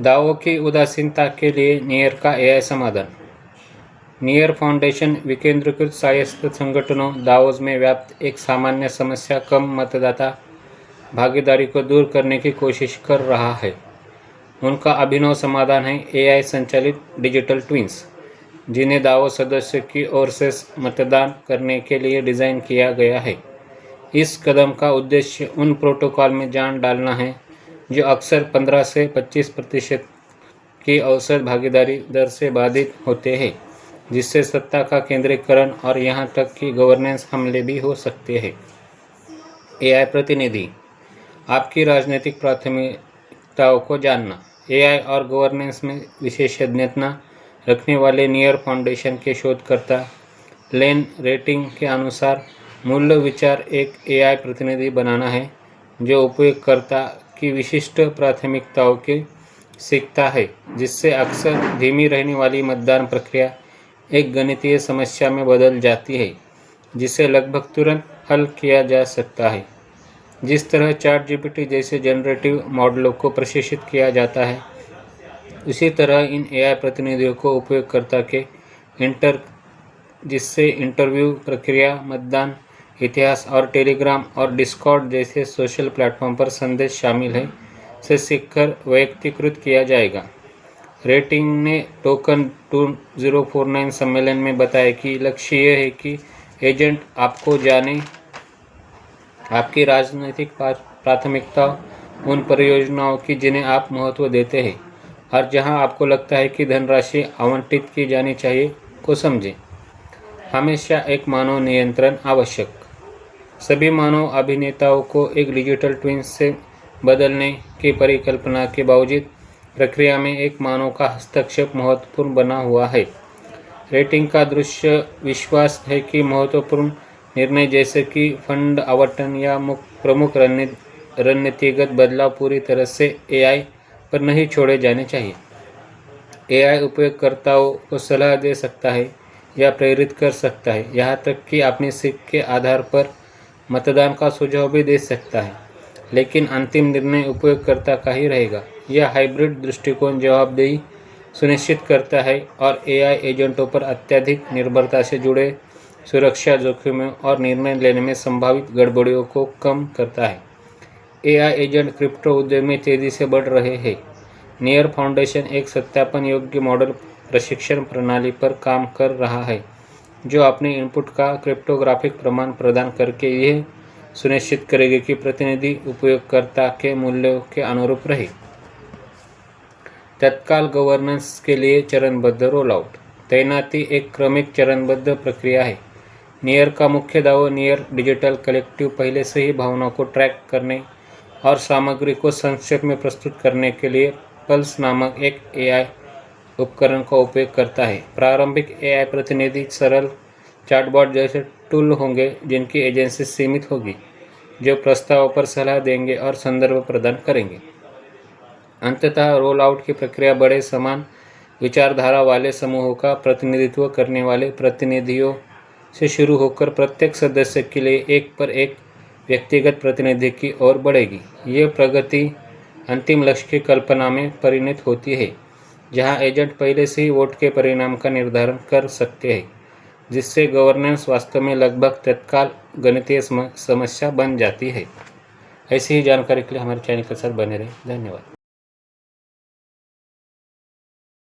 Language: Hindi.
दावों की उदासीनता के लिए नियर का एआई समाधान। नियर फाउंडेशन विकेंद्रीकृत स्वायत्त संगठनों दावोस में व्याप्त एक सामान्य समस्या कम मतदाता भागीदारी को दूर करने की कोशिश कर रहा है। उनका अभिनव समाधान है एआई संचालित डिजिटल ट्विन्स, जिन्हें दावो सदस्यों की ओर से मतदान करने के लिए डिज़ाइन किया गया है। इस कदम का उद्देश्य उन प्रोटोकॉल में जान डालना है जो अक्सर 15 से 25% की औसत भागीदारी दर से बाधित होते हैं, जिससे सत्ता का केंद्रीकरण और यहाँ तक कि गवर्नेंस हमले भी हो सकते हैं। एआई प्रतिनिधि, आपकी राजनीतिक प्राथमिकताओं को जानना। एआई और गवर्नेंस में विशेषज्ञता रखने वाले नियर फाउंडेशन के शोधकर्ता लेन रेटिंग के अनुसार मूल विचार एक एआई प्रतिनिधि बनाना है जो उपयोगकर्ता की विशिष्ट प्राथमिकताओं की सीखता है, जिससे अक्सर धीमी रहने वाली मतदान प्रक्रिया एक गणितीय समस्या में बदल जाती है जिसे लगभग तुरंत हल किया जा सकता है। जिस तरह चैट जीपीटी जैसे जनरेटिव मॉडलों को प्रशिक्षित किया जाता है, उसी तरह इन एआई प्रतिनिधियों को उपयोगकर्ता के जिससे इंटरव्यू प्रक्रिया, मतदान इतिहास और टेलीग्राम और डिस्कॉर्ड जैसे सोशल प्लेटफॉर्म पर संदेश शामिल है से सीखकर वैयक्तिकृत किया जाएगा। रेटिंग ने टोकन 2049 सम्मेलन में बताया कि लक्ष्य यह है कि एजेंट आपको जाने, आपकी राजनीतिक प्राथमिकताओं, उन परियोजनाओं की जिन्हें आप महत्व देते हैं और जहां आपको लगता है कि धनराशि आवंटित की जानी चाहिए, को समझें। हमेशा एक मानव नियंत्रण आवश्यक। सभी मानव अभिनेताओं को एक डिजिटल ट्विन से बदलने की परिकल्पना के बावजूद प्रक्रिया में एक मानव का हस्तक्षेप महत्वपूर्ण बना हुआ है। रेटिंग का दृश्य विश्वास है कि महत्वपूर्ण निर्णय जैसे कि फंड आवंटन या प्रमुख रणनीतिगत बदलाव पूरी तरह से एआई पर नहीं छोड़े जाने चाहिए। एआई उपयोगकर्ताओं को सलाह दे सकता है या प्रेरित कर सकता है, यहाँ तक कि अपनी सीख के आधार पर मतदान का सुझाव भी दे सकता है, लेकिन अंतिम निर्णय उपयोगकर्ता का ही रहेगा। यह हाइब्रिड दृष्टिकोण जवाबदेही सुनिश्चित करता है और एआई एजेंटों पर अत्यधिक निर्भरता से जुड़े सुरक्षा जोखिमों और निर्णय लेने में संभावित गड़बड़ियों को कम करता है। एआई एजेंट क्रिप्टो उद्योग में तेजी से बढ़ रहे हैं। नियर फाउंडेशन एक सत्यापन योग्य मॉडल प्रशिक्षण प्रणाली पर काम कर रहा है जो अपने इनपुट का क्रिप्टोग्राफिक प्रमाण प्रदान करके यह सुनिश्चित करेगी कि प्रतिनिधि उपयोगकर्ता के मूल्यों के अनुरूप रहे। तत्काल गवर्नेंस के लिए चरणबद्ध रोलआउट। तैनाती एक क्रमिक चरणबद्ध प्रक्रिया है। नियर का मुख्य दावा नियर डिजिटल कलेक्टिव पहले से ही भावनाओं को ट्रैक करने और सामग्री को संक्षेप में प्रस्तुत करने के लिए पल्स नामक एक एआई उपकरण का उपयोग करता है। प्रारंभिक एआई प्रतिनिधि सरल चैटबॉट जैसे टूल होंगे जिनकी एजेंसी सीमित होगी, जो प्रस्तावों पर सलाह देंगे और संदर्भ प्रदान करेंगे। अंततः रोल आउट की प्रक्रिया बड़े समान विचारधारा वाले समूहों का प्रतिनिधित्व करने वाले प्रतिनिधियों से शुरू होकर प्रत्येक सदस्य के लिए एक पर एक व्यक्तिगत प्रतिनिधि की ओर बढ़ेगी। ये प्रगति अंतिम लक्ष्य की कल्पना में परिणत होती है, जहां एजेंट पहले से ही वोट के परिणाम का निर्धारण कर सकते हैं, जिससे गवर्नेंस वास्तव में लगभग तत्काल गणितीय समस्या बन जाती है। ऐसी ही जानकारी के लिए हमारे चैनल के साथ बने रहें। धन्यवाद।